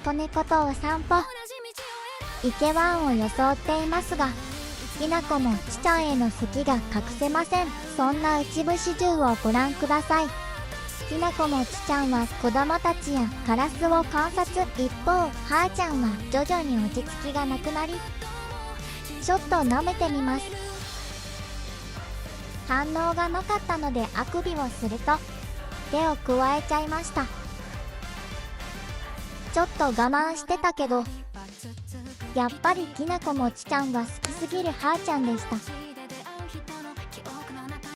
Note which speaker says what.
Speaker 1: 子猫とお散歩。イケワンを装っていますが、きなこもちちゃんへの好きが隠せません。そんな一部始終をご覧ください。きなこもちちゃんは子供たちやカラスを観察。一方、はーちゃんは徐々に落ち着きがなくなり、ちょっと舐めてみます。反応がなかったのであくびをすると、手を加えちゃいました。ちょっと我慢してたけど、やっぱりきなこもちちゃんが好きすぎるはーちゃんでした。